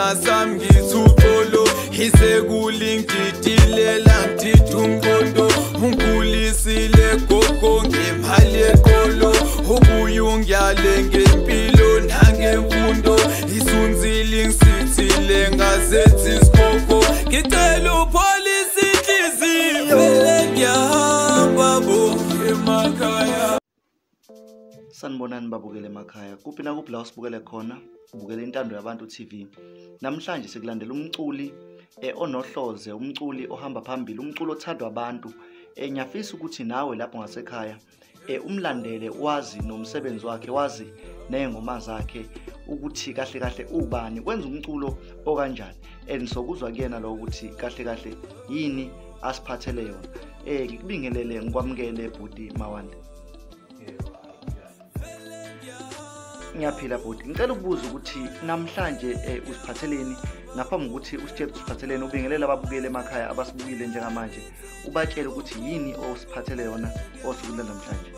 wesifazana sami ngithi ukholo isekulingitilela ngithi umkodo ungulisile gogo ngemali eqolo ubuye ungyale ngempilo nangemfundo isunzile ngisithile ngazethi isikoko ngicela upolisi inhliziyo ngiyahamba bo emakhaya. Sanibonani babukele emakhaya kuphi na kuphi la usibukele khona ubukele intando yabantu TV. Namhlanje sikulandela umculi onohloze, umculi ohamba phambili, umculi othandwa abantu. Ngiyafisa ukuthi nawe lapho ngasekhaya umlandele, wazi nomsebenzi wakhe, wazi nezingoma zakhe ukuthi kahle kahle ubani, kwenza umculo okanjani, sokuzwa kuyena lo ukuthi kahle kahle yini asiphathele yona. Ngikubingelele ngikwamukele bhuti Mawande. Ngiyaphila bhuti, ngicela ukubuza ukuthi namhlanje usiphatheleni, ngaphambi ukuthi usitshele usiphatheleni, ubingelela ababukele emakhaya abasibukile njengamanje, ubatshele ukuthi yini osiphathele yona osukwini namhlanje.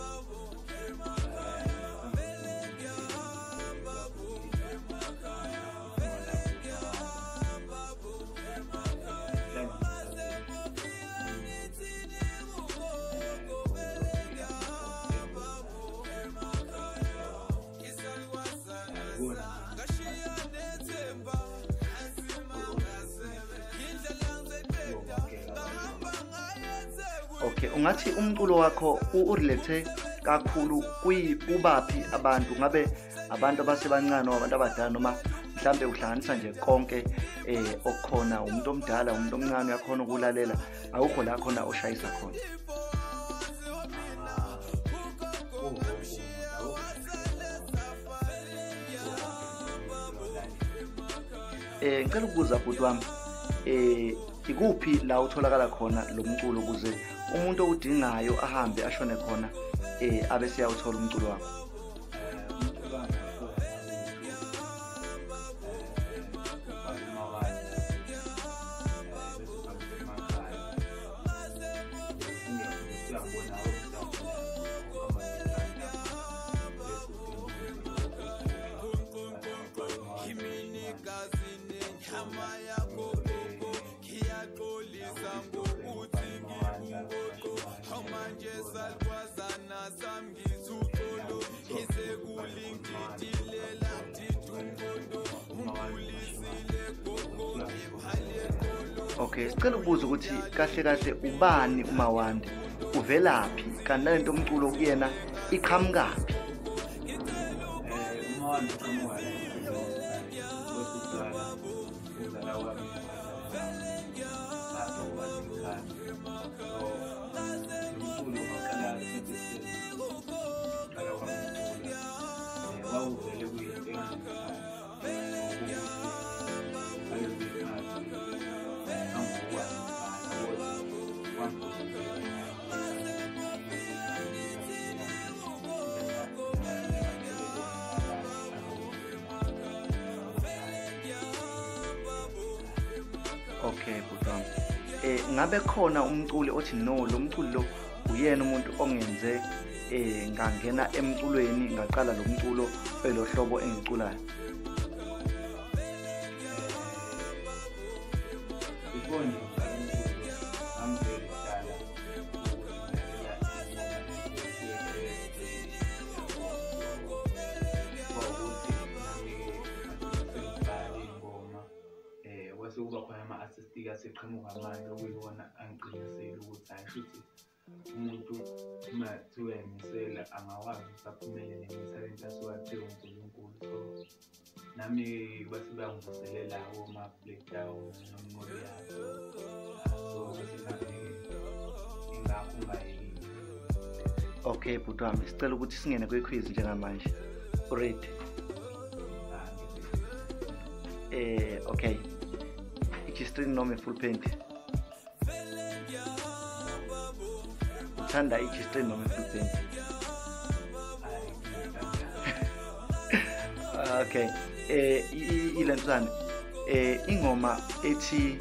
Okay, ungathi umculo wakho urelate kakhulu kubaphi abantu, ngabe abantu abasebancane abantu abadala noma mhlambe uhlanganisa nje konke okukhona, umuntu omdala umuntu omncane uyakhona ukulalela, awukho la khona oshayisa khona? Ngicela ukubuza bhuti wami, ikuphi la utholakala khona lo mculo ukuze umuntu odingayo ahambe ashone khona abe siyawuthola umculo wakho? Okay, sicela ukubuza ukuthi kahle kahle ubani uMawande, uvelaphi, kanti nalento umculo kuyena iqhamukaphi? uMawande uqhamuka Okay bhuti, ngabe khona umculi othi no lo mculi lo uyena umuntu ongenze ngangena emculweni ngaqala lo mculo elohlobo engiculayo? kuba khona ama-assistika aseqhamuka manje okuyibona angiqinisele ukuthi ayishuthi umuntu uma kuthiwa emisela angakwazi ukuthi aphumelele ngemithalente asuke athiwe uNkulunkulu. So nami bathi bangivuselela oma-breakdown nomngcolo yakho, so ingakho ungayini. Okay bhuti wami, sicela ukuthi singene kwe-quiz njengamanje. Already? Okay. String noma full paint? Uthanda string noma full paint? Okay. Ilentwana ingoma ethi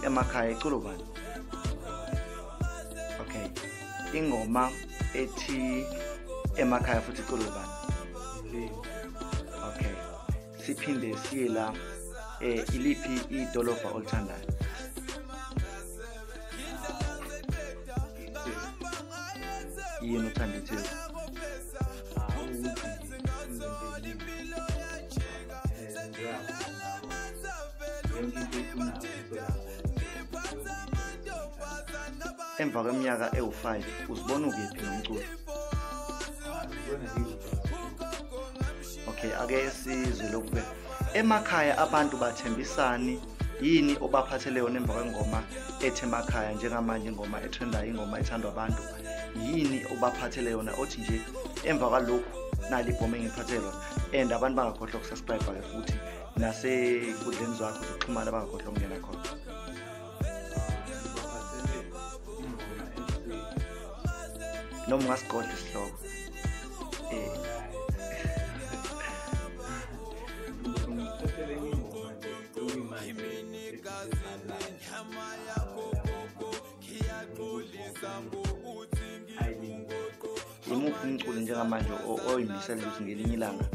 emakhaya iculo bani? Okay. Ingoma ethi emakhaya futhi iculwe bani? Mlimi. Okay, siphinde siye la iliphi idolobha olithandayo? Yini uthanda iTheku? Emva kweminyaka ewu5 uzibona ukephi nomculo? Okay, ake sizwe lokhu. Emakhaya abantu bathembisani? Yini obaphathele yona emva kwengoma ethi emakhaya njengamanje ingoma etrendayo, ingoma ethandwa abantu? Yini obaphathele yona othi nje emva kwalokhu nali ibhomu engiphathele lona? And abantu bangakhohlwa ukusubscribe ke futhi nasenkundleni zakho zokuxhumana bangakhohlwa ukungena khona. Noma ungasigodla isihloko. Imuphi umculi njengamanje oyimisela ukuthi ngelinye ilanga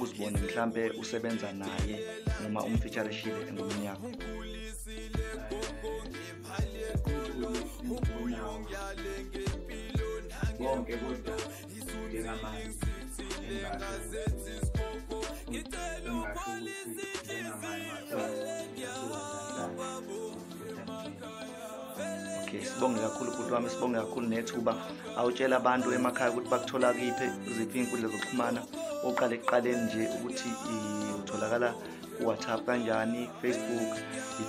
uzibone mhlambe usebenza naye noma umfeatureshile engomeni yakho? Bonke kodwa njengamanje Okay, sibonge kakhulu bhuti wami, sibonge kakhulu nethuba. Awutshela abantu emakhaya ukuthi bakuthola kiphi, ziphi inkundla zokuxhumana? Oqale ekuqaleni nje ukuthi utholakala WhatsApp kanjani, Facebook,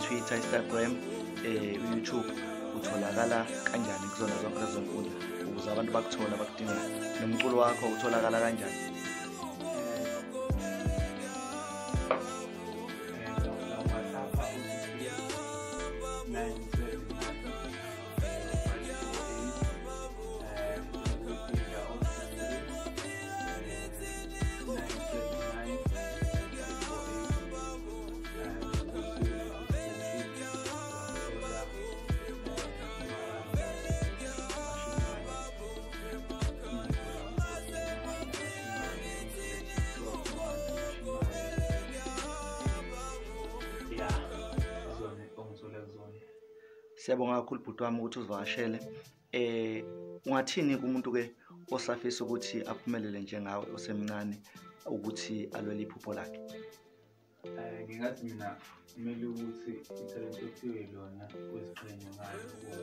Twitter, Instagram, YouTube, utholakala kanjani kuzona zonke lezo nkundla ukuze abantu bakuthola bakudingayo? Nomculo wakho utholakala kanjani? Siyabonga kakhulu bhuti wami ukuthi uzivakashele. Ungathini kumuntu ke osafisa ukuthi aphumelele njengawe osemncane ukuthi alwele iphupho lakhe? Ngingathi mina kumele ukuthi ithalente ethiwe lona kweziqhenye ngayo ukuthi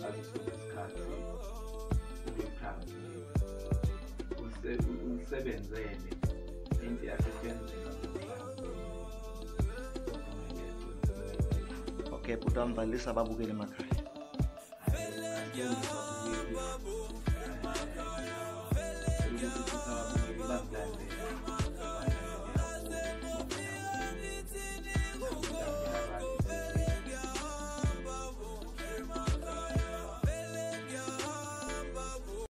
azisole isikhathi usebenzele into yasetshenziswa. Okay, bhuti wami, valisa ababukeli emakhaya.